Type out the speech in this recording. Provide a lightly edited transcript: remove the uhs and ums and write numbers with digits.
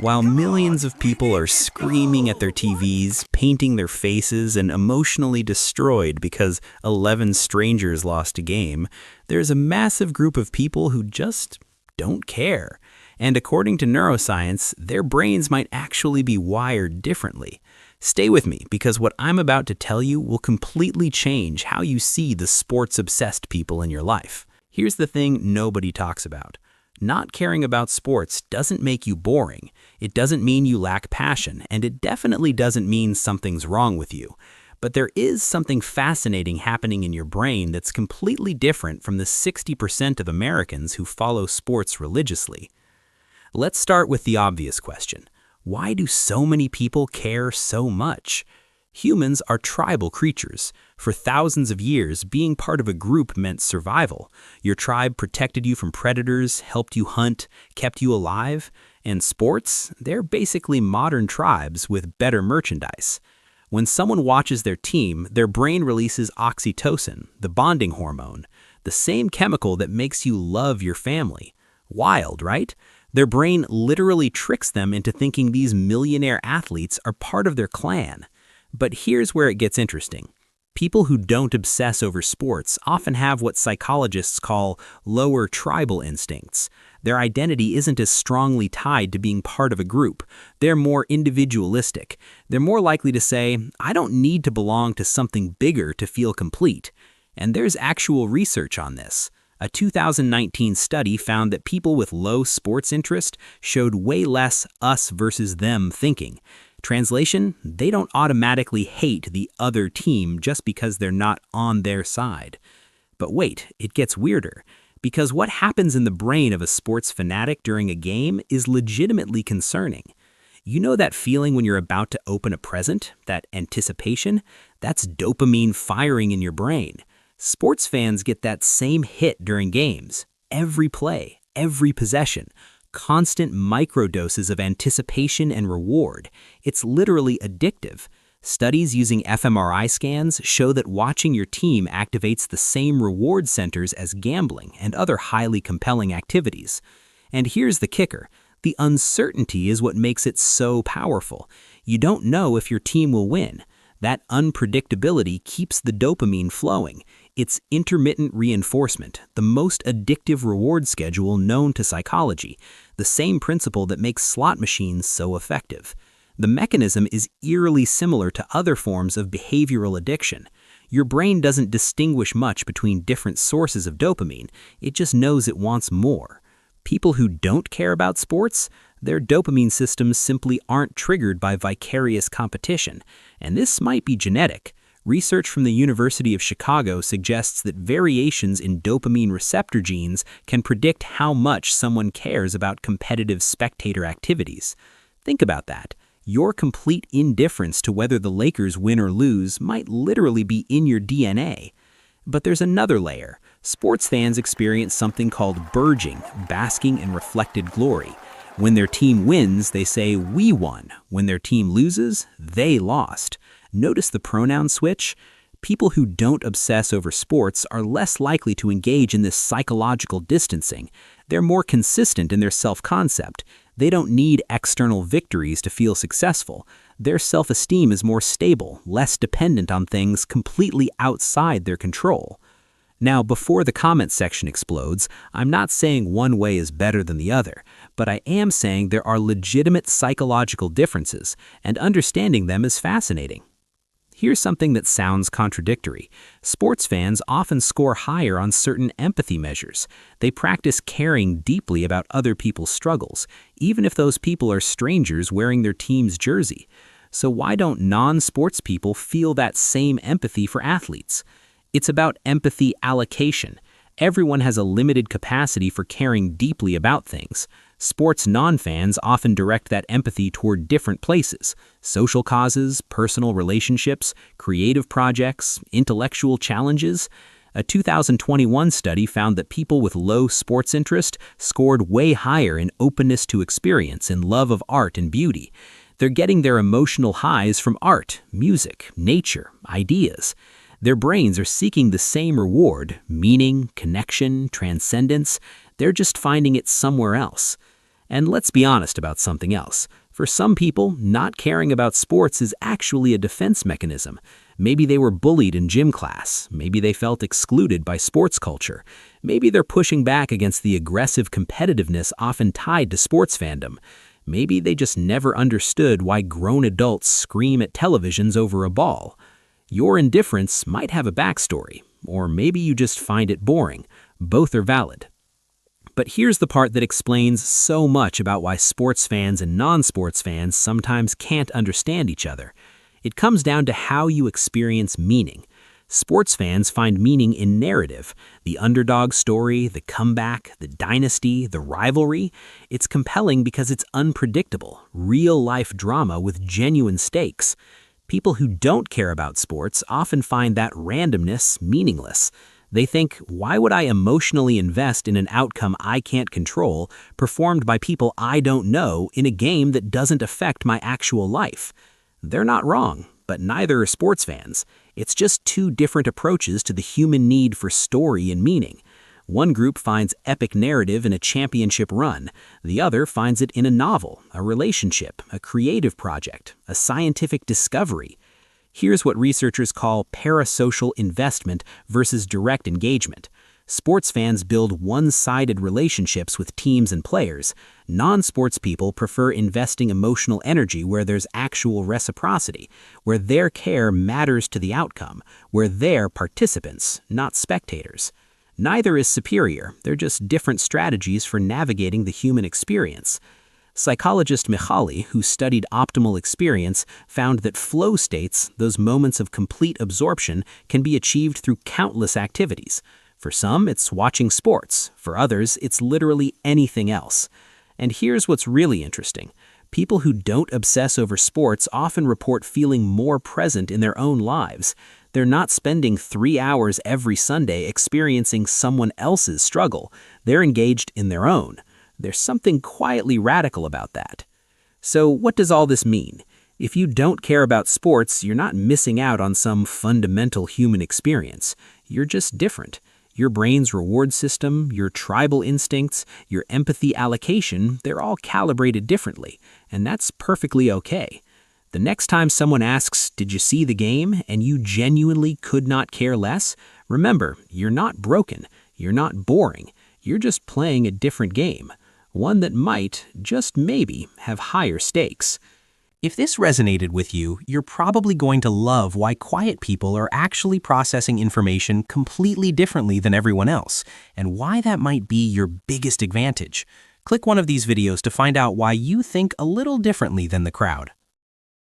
While millions of people are screaming at their TVs, painting their faces, and emotionally destroyed because 11 strangers lost a game, there's a massive group of people who just don't care. And according to neuroscience, their brains might actually be wired differently. Stay with me, because what I'm about to tell you will completely change how you see the sports-obsessed people in your life. Here's the thing nobody talks about. Not caring about sports doesn't make you boring. It doesn't mean you lack passion, and it definitely doesn't mean something's wrong with you. But there is something fascinating happening in your brain that's completely different from the 60% of Americans who follow sports religiously. Let's start with the obvious question. Why do so many people care so much? Humans are tribal creatures. For thousands of years, being part of a group meant survival. Your tribe protected you from predators, helped you hunt, kept you alive. And sports? They're basically modern tribes with better merchandise. When someone watches their team, their brain releases oxytocin, the bonding hormone, the same chemical that makes you love your family. Wild, right? Their brain literally tricks them into thinking these millionaire athletes are part of their clan. But here's where it gets interesting. People who don't obsess over sports often have what psychologists call lower tribal instincts. Their identity isn't as strongly tied to being part of a group. They're more individualistic. They're more likely to say, I don't need to belong to something bigger to feel complete. And there's actual research on this. A 2019 study found that people with low sports interest showed way less us versus them thinking. Translation, they don't automatically hate the other team just because they're not on their side. But wait, it gets weirder. Because what happens in the brain of a sports fanatic during a game is legitimately concerning. You know that feeling when you're about to open a present? That anticipation? That's dopamine firing in your brain. Sports fans get that same hit during games. Every play, every possession. Constant microdoses of anticipation and reward. It's literally addictive. Studies using fMRI scans show that watching your team activates the same reward centers as gambling and other highly compelling activities. And here's the kicker. The uncertainty is what makes it so powerful. You don't know if your team will win. That unpredictability keeps the dopamine flowing. It's intermittent reinforcement, the most addictive reward schedule known to psychology, the same principle that makes slot machines so effective. The mechanism is eerily similar to other forms of behavioral addiction. Your brain doesn't distinguish much between different sources of dopamine, it just knows it wants more. People who don't care about sports, their dopamine systems simply aren't triggered by vicarious competition, and this might be genetic. Research from the University of Chicago suggests that variations in dopamine receptor genes can predict how much someone cares about competitive spectator activities. Think about that. Your complete indifference to whether the Lakers win or lose might literally be in your DNA. But there's another layer. Sports fans experience something called burging, basking in reflected glory. When their team wins, they say, "We won." When their team loses, "They lost." Notice the pronoun switch? People who don't obsess over sports are less likely to engage in this psychological distancing. They're more consistent in their self-concept. They don't need external victories to feel successful. Their self-esteem is more stable, less dependent on things completely outside their control. Now, before the comment section explodes, I'm not saying one way is better than the other, but I am saying there are legitimate psychological differences, and understanding them is fascinating. Here's something that sounds contradictory. Sports fans often score higher on certain empathy measures. They practice caring deeply about other people's struggles, even if those people are strangers wearing their team's jersey. So why don't non-sports people feel that same empathy for athletes? It's about empathy allocation. Everyone has a limited capacity for caring deeply about things. Sports non-fans often direct that empathy toward different places: social causes, personal relationships, creative projects, intellectual challenges. A 2021 study found that people with low sports interest scored way higher in openness to experience and love of art and beauty. They're getting their emotional highs from art, music, nature, ideas. Their brains are seeking the same reward, meaning, connection, transcendence. They're just finding it somewhere else. And let's be honest about something else. For some people, not caring about sports is actually a defense mechanism. Maybe they were bullied in gym class. Maybe they felt excluded by sports culture. Maybe they're pushing back against the aggressive competitiveness often tied to sports fandom. Maybe they just never understood why grown adults scream at televisions over a ball. Your indifference might have a backstory, or maybe you just find it boring. Both are valid. But here's the part that explains so much about why sports fans and non-sports fans sometimes can't understand each other. It comes down to how you experience meaning. Sports fans find meaning in narrative, the underdog story, the comeback, the dynasty, the rivalry. It's compelling because it's unpredictable, real-life drama with genuine stakes. People who don't care about sports often find that randomness meaningless. They think, why would I emotionally invest in an outcome I can't control, performed by people I don't know in a game that doesn't affect my actual life? They're not wrong, but neither are sports fans. It's just two different approaches to the human need for story and meaning. One group finds epic narrative in a championship run. The other finds it in a novel, a relationship, a creative project, a scientific discovery. Here's what researchers call parasocial investment versus direct engagement. Sports fans build one-sided relationships with teams and players. Non-sports people prefer investing emotional energy where there's actual reciprocity, where their care matters to the outcome, where they're participants, not spectators. Neither is superior, they're just different strategies for navigating the human experience. Psychologist Mihaly, who studied optimal experience, found that flow states, those moments of complete absorption, can be achieved through countless activities. For some, it's watching sports. For others, it's literally anything else. And here's what's really interesting. People who don't obsess over sports often report feeling more present in their own lives. They're not spending 3 hours every Sunday experiencing someone else's struggle. They're engaged in their own. There's something quietly radical about that. So what does all this mean? If you don't care about sports, you're not missing out on some fundamental human experience. You're just different. Your brain's reward system, your tribal instincts, your empathy allocation, they're all calibrated differently, and that's perfectly okay. The next time someone asks, "Did you see the game?" and you genuinely could not care less, remember, you're not broken, you're not boring, you're just playing a different game. One that might, just maybe, have higher stakes. If this resonated with you, you're probably going to love why quiet people are actually processing information completely differently than everyone else, and why that might be your biggest advantage. Click one of these videos to find out why you think a little differently than the crowd.